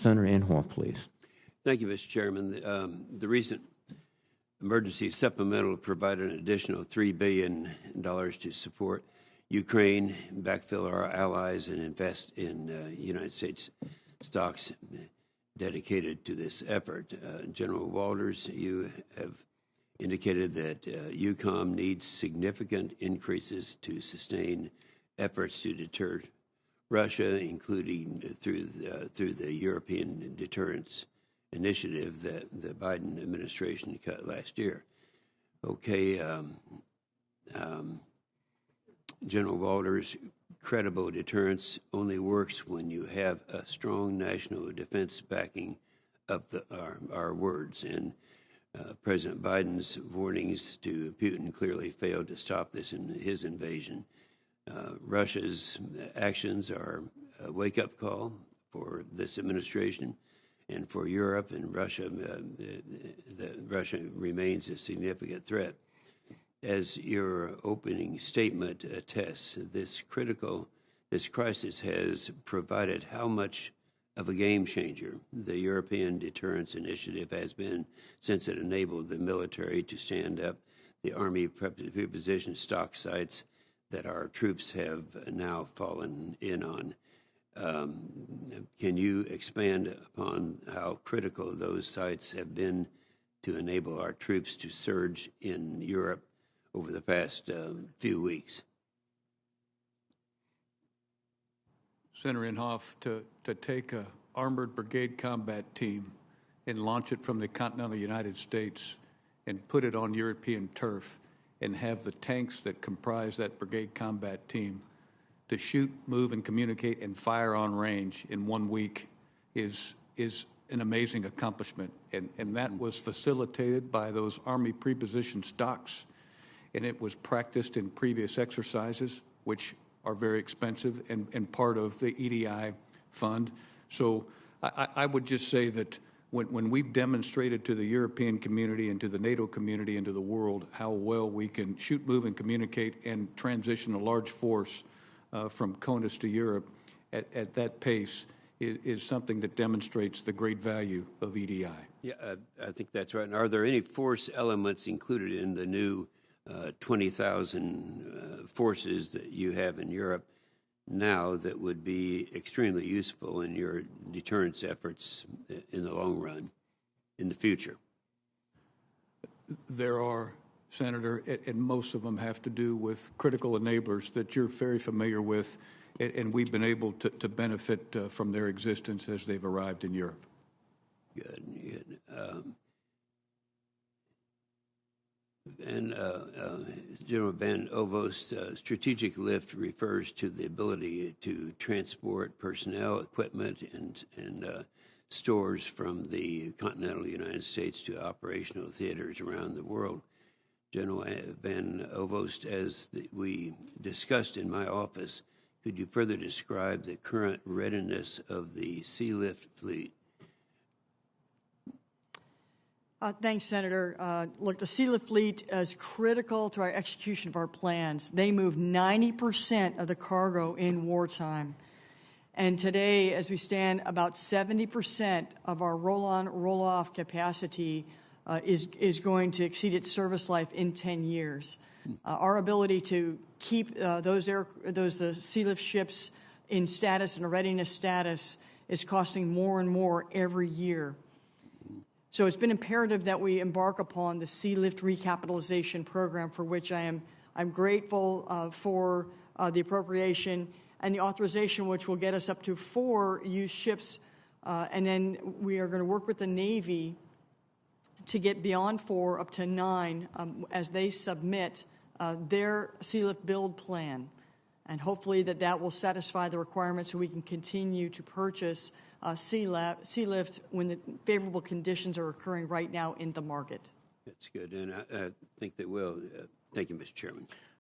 Senator Inhofe, please. Thank you, Mr. Chairman. The recent emergency supplemental provided an additional $3 billion to support Ukraine, backfill our allies, and invest in United States stocks dedicated to this effort. General Walters, you have indicated that EUCOM needs significant increases to sustain efforts to deter Russia, including through the European Deterrence initiative that the Biden administration cut last year. Okay, General Walters, credible deterrence only works when you have a strong national defense backing of our words. And President Biden's warnings to Putin clearly failed to stop this in his invasion. Russia's actions are a wake-up call for this administration and for Europe, and Russia remains a significant threat. As your opening statement attests, this crisis has provided how much of a game changer the European Deterrence Initiative has been since it enabled the military to stand up the Army preposition stock sites that our troops have now fallen in on. Can you expand upon how critical those sites have been to enable our troops to surge in Europe over the past few weeks? Senator Inhofe, to take a armored brigade combat team and launch it from the continental United States and put it on European turf and have the tanks that comprise that brigade combat team to shoot, move, and communicate and fire on range in 1 week is an amazing accomplishment. And that was facilitated by those Army preposition stocks, and it was practiced in previous exercises, which are very expensive and part of the EDI fund. So I would just say that when we've demonstrated to the European community and to the NATO community and to the world how well we can shoot, move, and communicate and transition a large force from CONUS to Europe at that pace is something that demonstrates the great value of EDI. Yeah, I think that's right. And are there any force elements included in the new 20,000 forces that you have in Europe now that would be extremely useful in your deterrence efforts in the long run, in the future? There are, Senator, and most of them have to do with critical enablers that you're very familiar with, and we've been able to benefit from their existence as they've arrived in Europe. Good. General Van Ovost, strategic lift refers to the ability to transport personnel, equipment, and stores from the continental United States to operational theaters around the world. General Van Ovost, as we discussed in my office, could you further describe the current readiness of the Sea Lift fleet? Thanks, Senator. Look, the Sea Lift fleet is critical to our execution of our plans. They move 90% of the cargo in wartime. And today, as we stand, about 70% of our roll-on, roll-off capacity is going to exceed its service life in 10 years. Our ability to keep those Sea Lift ships in status and a readiness status is costing more and more every year. So it's been imperative that we embark upon the Sea Lift recapitalization program, for which I'm grateful for the appropriation and the authorization, which will get us up to 4 used ships, and then we are going to work with the Navy to get beyond 4 up to 9 as they submit their Sea Lift build plan, and hopefully that will satisfy the requirements so we can continue to purchase Sea Lift when the favorable conditions are occurring right now in the market. That's good, and I think they will. Thank you, Mr. Chairman.